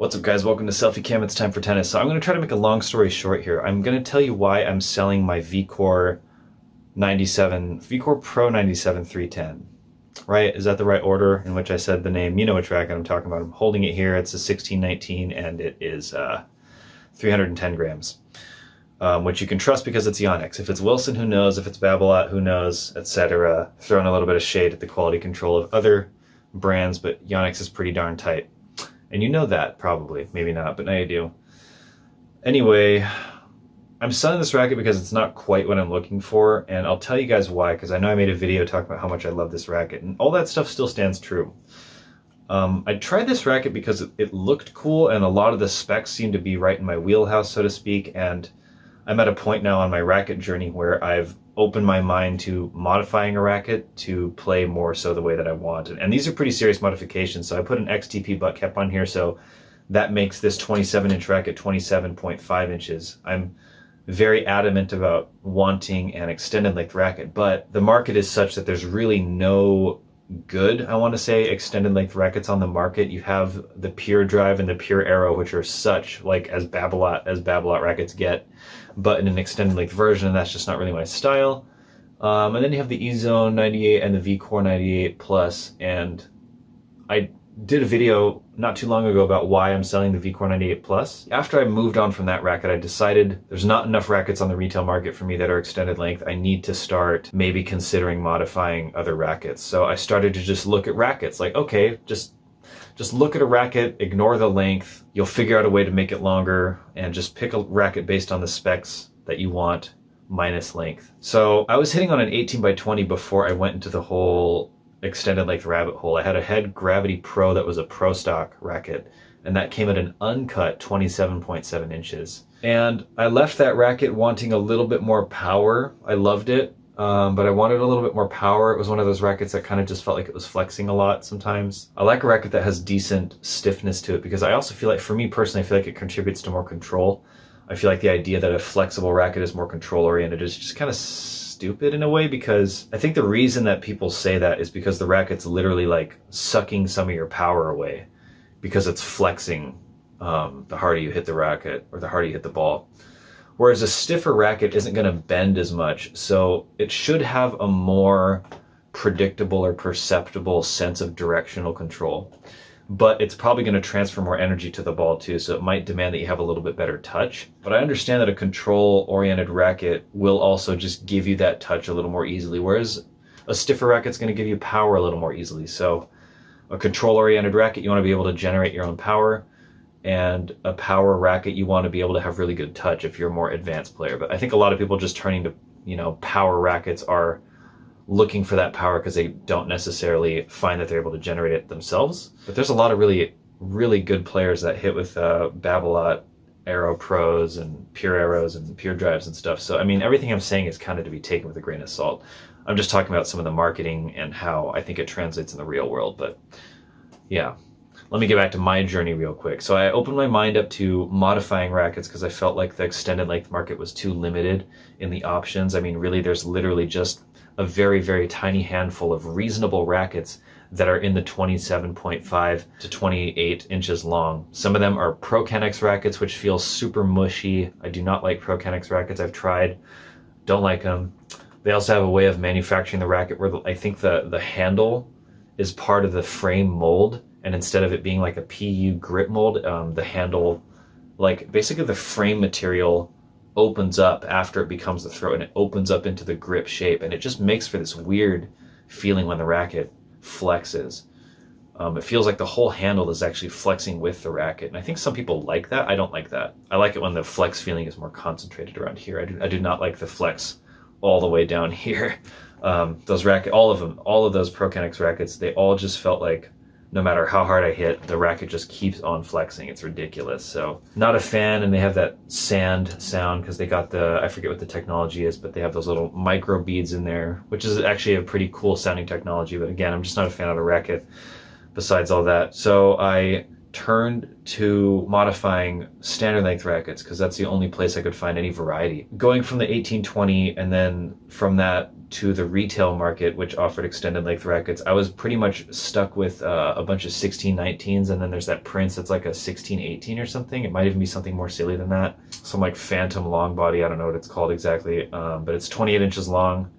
What's up guys, welcome to Selfie Cam, it's time for tennis. So I'm going to try to make a long story short here. I'm going to tell you why I'm selling my VCORE Pro 97 310. Right? Is that the right order in which I said the name? You know which racket I'm talking about. I'm holding it here. It's a 1619 and it is 310 grams. Which you can trust because it's Yonex. If it's Wilson, who knows? If it's Babolat, who knows? Etc. Throwing a little bit of shade at the quality control of other brands, but Yonex is pretty darn tight. And you know that, probably. Maybe not, but now you do. Anyway, I'm selling this racket because it's not quite what I'm looking for, and I'll tell you guys why, because I know I made a video talking about how much I love this racket, and all that stuff still stands true. I tried this racket because it looked cool, and a lot of the specs seemed to be right in my wheelhouse, so to speak, and I'm at a point now on my racket journey where I've opened my mind to modifying a racket to play more so the way that I want. And these are pretty serious modifications. So I put an Xtp Butt Cap on here, so that makes this 27-inch racket 27.5 inches. I'm very adamant about wanting an extended length racket, but the market is such that there's really no good, I want to say, extended length rackets on the market. You have the Pure Drive and the Pure Arrow, which are such like as Babolat rackets get, but in an extended length version, and that's just not really my style. And then you have the E-Zone 98 and the VCORE 98 Plus, and I did a video not too long ago about why I'm selling the VCORE 98 Plus. After I moved on from that racket, I decided there's not enough rackets on the retail market for me that are extended length. I need to start maybe considering modifying other rackets. So I started to just look at rackets, like, okay, just look at a racket, ignore the length, you'll figure out a way to make it longer, and just pick a racket based on the specs that you want, minus length. So I was hitting on an 18 by 20 before I went into the whole extended length rabbit hole. I had a Head Gravity Pro that was a pro stock racket, and that came at an uncut 27.7 inches. And I left that racket wanting a little bit more power. I loved it, but I wanted a little bit more power. It was one of those rackets that kind of just felt like it was flexing a lot sometimes. I like a racket that has decent stiffness to it because I also feel like, for me personally, I feel like it contributes to more control. I feel like the idea that a flexible racket is more control oriented is just kind of stupid in a way, because I think the reason that people say that is because the racket's literally like sucking some of your power away because it's flexing the harder you hit the racket or the harder you hit the ball. Whereas a stiffer racket isn't going to bend as much, so it should have a more predictable or perceptible sense of directional control. But it's probably going to transfer more energy to the ball too, so it might demand that you have a little bit better touch. But I understand that a control-oriented racket will also just give you that touch a little more easily, whereas a stiffer racket's going to give you power a little more easily. So a control-oriented racket, you want to be able to generate your own power, and a power racket, you want to be able to have really good touch if you're a more advanced player. But I think a lot of people just turning to, power rackets are looking for that power because they don't necessarily find that they're able to generate it themselves. But there's a lot of really, really good players that hit with Babolat Arrow Pros and Pure Arrows and Pure Drives and stuff. So, I mean, everything I'm saying is kind of to be taken with a grain of salt. I'm just talking about some of the marketing and how I think it translates in the real world. But yeah, let me get back to my journey real quick. So I opened my mind up to modifying rackets because I felt like the extended length market was too limited in the options. I mean, really, there's literally just a very, very tiny handful of reasonable rackets that are in the 27.5 to 28 inches long. Some of them are Pro-Kennex rackets, which feel super mushy. I do not like Pro-Kennex rackets. I've tried, don't like them. They also have a way of manufacturing the racket where I think the handle is part of the frame mold, and instead of it being like a PU grip mold, the handle, like basically the frame material opens up after it becomes the throw, and it opens up into the grip shape, and it just makes for this weird feeling when the racket flexes. It feels like the whole handle is actually flexing with the racket, and I think some people like that. I don't like that. I like it when the flex feeling is more concentrated around here. I do not like the flex all the way down here. Those racket, all of those Pro-Kennex rackets, they all just felt like no matter how hard I hit, the racket just keeps on flexing. It's ridiculous. So not a fan, and they have that sand sound because they got I forget what the technology is, but they have those little micro beads in there, which is actually a pretty cool sounding technology. But again, I'm just not a fan of the racket besides all that. So I turned to modifying standard length rackets because that's the only place I could find any variety. Going from the 1820 and then from that to the retail market, which offered extended length rackets, I was pretty much stuck with a bunch of 1619s, and then there's that Prince that's like a 1618 or something. It might even be something more silly than that. Some like Phantom long body, I don't know what it's called exactly, but it's 28 inches long.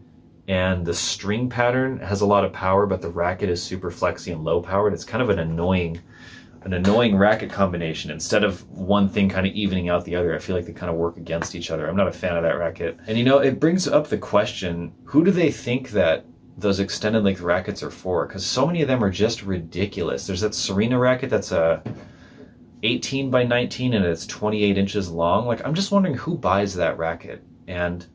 And the string pattern has a lot of power, but the racket is super flexy and low powered. It's kind of an annoying racket combination. Instead of one thing kind of evening out the other, I feel like they kind of work against each other. I'm not a fan of that racket. And you know, it brings up the question, who do they think that those extended length rackets are for? Because so many of them are just ridiculous. There's that Serena racket that's a 18 by 19 and it's 28 inches long. Like, I'm just wondering who buys that racket, and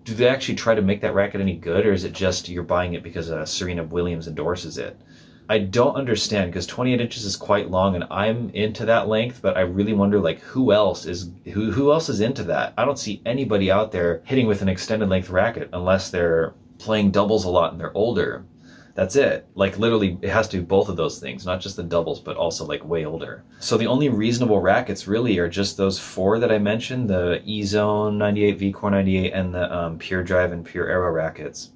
do they actually try to make that racket any good, or is it just you're buying it because Serena Williams endorses it? I don't understand, because 28 inches is quite long and I'm into that length, but I really wonder like who else is into that? I don't see anybody out there hitting with an extended length racket unless they're playing doubles a lot and they're older. That's it. Like literally it has to be both of those things, not just the doubles, but also like way older. So the only reasonable rackets really are just those four that I mentioned, the E-Zone 98, VCORE 98, and the Pure Drive and Pure Aero rackets.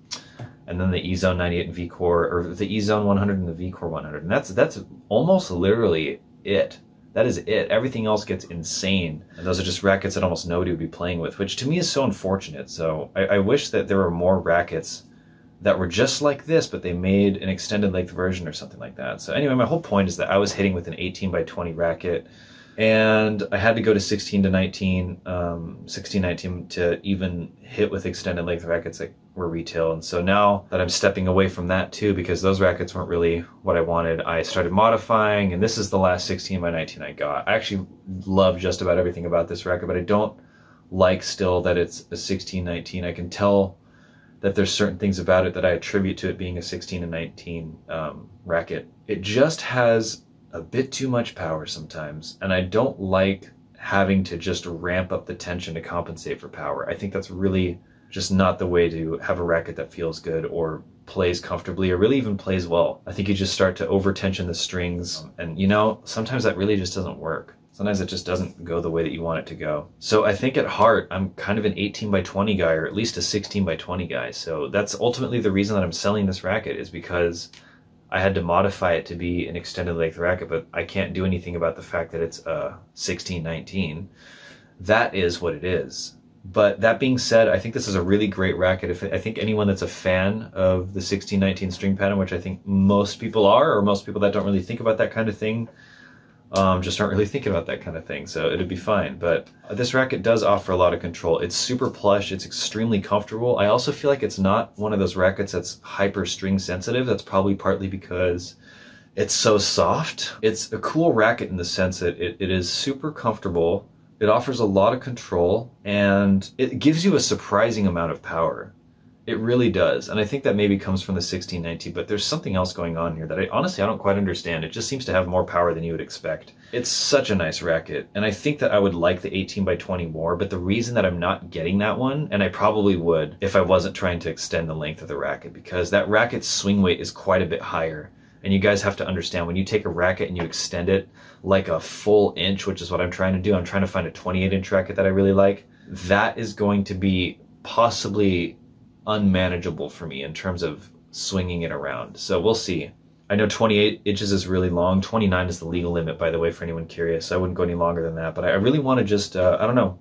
And then the E-Zone 98 and VCORE, or the E-Zone 100 and the VCORE 100. And that's almost literally it. That is it. Everything else gets insane. And those are just rackets that almost nobody would be playing with, which to me is so unfortunate. So I wish that there were more rackets that were just like this, but they made an extended length version or something like that. So anyway, my whole point is that I was hitting with an 18 by 20 racket, and I had to go to 16 to 19, 16, 19 to even hit with extended length rackets that were retail. And so now that I'm stepping away from that too, because those rackets weren't really what I wanted, I started modifying, and this is the last 16 by 19 I got. I actually love just about everything about this racket, but I don't like still that it's a 16, 19. I can tell that there's certain things about it that I attribute to it being a 16 and 19 racket. It just has a bit too much power sometimes, and I don't like having to just ramp up the tension to compensate for power. I think that's really just not the way to have a racket that feels good or plays comfortably or really even plays well. I think you just start to over tension the strings, and you know, sometimes that really just doesn't work. Sometimes it just doesn't go the way that you want it to go. So I think at heart, I'm kind of an 18 by 20 guy, or at least a 16 by 20 guy. So that's ultimately the reason that I'm selling this racket, is because I had to modify it to be an extended length racket, but I can't do anything about the fact that it's a 16-19. That is what it is. But that being said, I think this is a really great racket. I think anyone that's a fan of the 16-19 string pattern, which I think most people are, or most people that don't really think about that kind of thing, just aren't really thinking about that kind of thing, so it'd be fine. But this racket does offer a lot of control. It's super plush, it's extremely comfortable. I also feel like it's not one of those rackets that's hyper string sensitive. That's probably partly because it's so soft. It's a cool racket in the sense that it is super comfortable, it offers a lot of control, and it gives you a surprising amount of power. It really does, and I think that maybe comes from the 16-19, but there's something else going on here that I don't quite understand. It just seems to have more power than you would expect. It's such a nice racket, and I think that I would like the 18 by 20 more, but the reason that I'm not getting that one, and I probably would if I wasn't trying to extend the length of the racket, because that racket's swing weight is quite a bit higher. And you guys have to understand, when you take a racket and you extend it like a full inch, which is what I'm trying to do, I'm trying to find a 28-inch racket that I really like, that is going to be possibly unmanageable for me in terms of swinging it around. So we'll see. I know 28 inches is really long. 29 is the legal limit, by the way, for anyone curious. I wouldn't go any longer than that, but I really want to just, I don't know.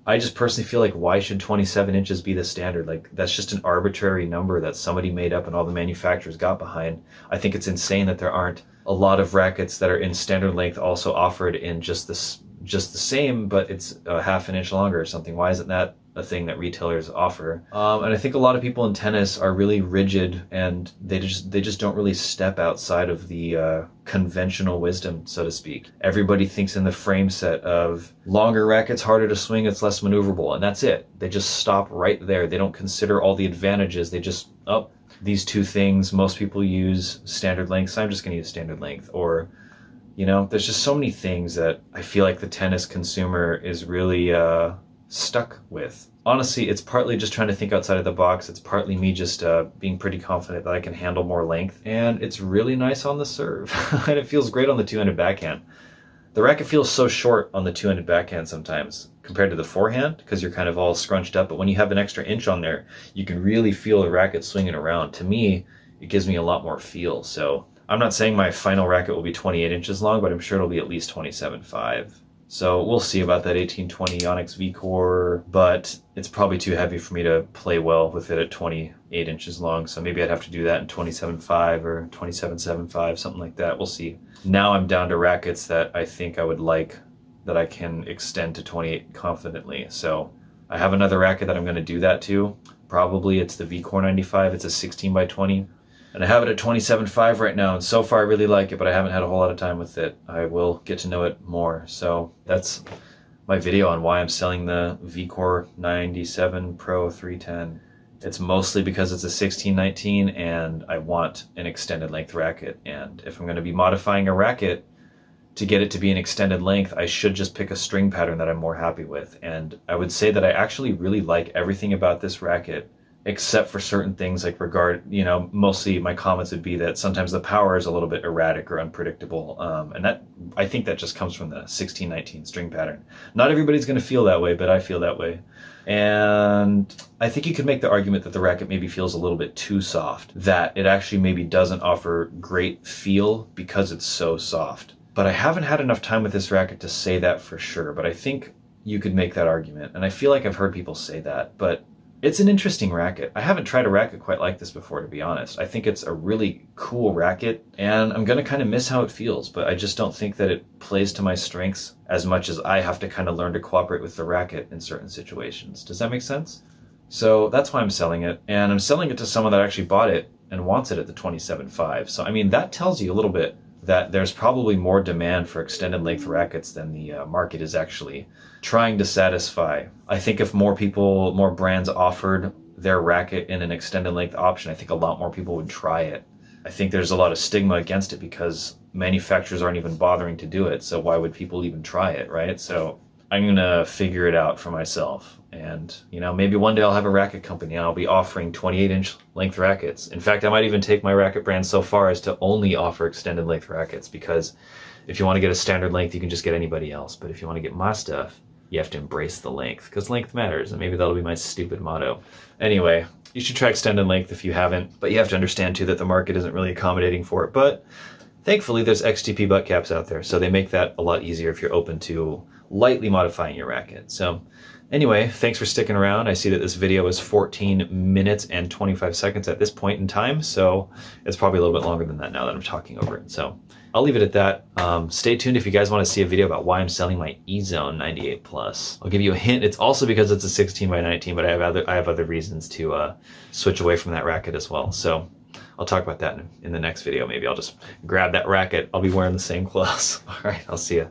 I just personally feel like, why should 27 inches be the standard? Like, that's just an arbitrary number that somebody made up and all the manufacturers got behind. I think it's insane that there aren't a lot of rackets that are in standard length also offered in just the same, but it's a half an inch longer or something. Why isn't that a thing that retailers offer? And I think a lot of people in tennis are really rigid, and they just don't really step outside of the conventional wisdom, so to speak. Everybody thinks in the frame set of longer rackets, harder to swing, it's less maneuverable, and that's it. They just stop right there. They don't consider all the advantages. They just, oh, these two things, most people use standard length, so I'm just going to use standard length. Or, you know, there's just so many things that I feel like the tennis consumer is really stuck with. honestly, it's partly just trying to think outside of the box. It's partly me just being pretty confident that I can handle more length. And it's really nice on the serve. And it feels great on the two-handed backhand. The racket feels so short on the two-handed backhand sometimes compared to the forehand because you're kind of all scrunched up. But when you have an extra inch on there, you can really feel the racket swinging around. To me, it gives me a lot more feel. So I'm not saying my final racket will be 28 inches long, but I'm sure it'll be at least 27.5. So we'll see about that 1820 Yonex VCORE, but it's probably too heavy for me to play well with it at 28 inches long. So maybe I'd have to do that in 27.5 or 27.75, something like that. We'll see. Now I'm down to rackets that I think I would like that I can extend to 28 confidently. So I have another racket that I'm going to do that to. Probably it's the VCORE 95. It's a 16 by 20. And I have it at 27.5 right now, and so far I really like it, but I haven't had a whole lot of time with it. I will get to know it more. So that's my video on why I'm selling the VCORE 97 Pro 310. It's mostly because it's a 1619 and I want an extended length racket. And if I'm going to be modifying a racket to get it to be an extended length, I should just pick a string pattern that I'm more happy with. And I would say that I actually really like everything about this racket, except for certain things like mostly my comments would be that sometimes the power is a little bit erratic or unpredictable. And that, I think that just comes from the 1619 string pattern. Not everybody's going to feel that way, but I feel that way. And I think you could make the argument that the racket maybe feels a little bit too soft, that it actually maybe doesn't offer great feel because it's so soft. But I haven't had enough time with this racket to say that for sure, but I think you could make that argument. And I feel like I've heard people say that, but it's an interesting racket. I haven't tried a racket quite like this before, to be honest. I think it's a really cool racket, and I'm going to kind of miss how it feels, but I just don't think that it plays to my strengths as much as I have to kind of learn to cooperate with the racket in certain situations. Does that make sense? So that's why I'm selling it, and I'm selling it to someone that actually bought it and wants it at the 27.5. So, I mean, that tells you a little bit that there's probably more demand for extended length rackets than the market is actually trying to satisfy. I think if more brands offered their racket in an extended length option, I think a lot more people would try it. I think there's a lot of stigma against it because manufacturers aren't even bothering to do it. So why would people even try it, right? So I'm going to figure it out for myself. And, maybe one day I'll have a racket company and I'll be offering 28-inch length rackets. In fact, I might even take my racket brand so far as to only offer extended length rackets, because if you want to get a standard length, you can just get anybody else. But if you want to get my stuff, you have to embrace the length, because length matters, and maybe that'll be my stupid motto. Anyway, you should try extended length if you haven't, but you have to understand too that the market isn't really accommodating for it. But thankfully, there's Xtp Butt Caps out there, so they make that a lot easier if you're open to lightly modifying your racket. So anyway, thanks for sticking around. I see that this video is 14 minutes and 25 seconds at this point in time, so it's probably a little bit longer than that now that I'm talking over it. So I'll leave it at that. Stay tuned if you guys want to see a video about why I'm selling my E-Zone 98 Plus. I'll give you a hint. It's also because it's a 16 by 19, but I have other reasons to switch away from that racket as well. So I'll talk about that in the next video. Maybe I'll just grab that racket. I'll be wearing the same clothes. All right, I'll see you.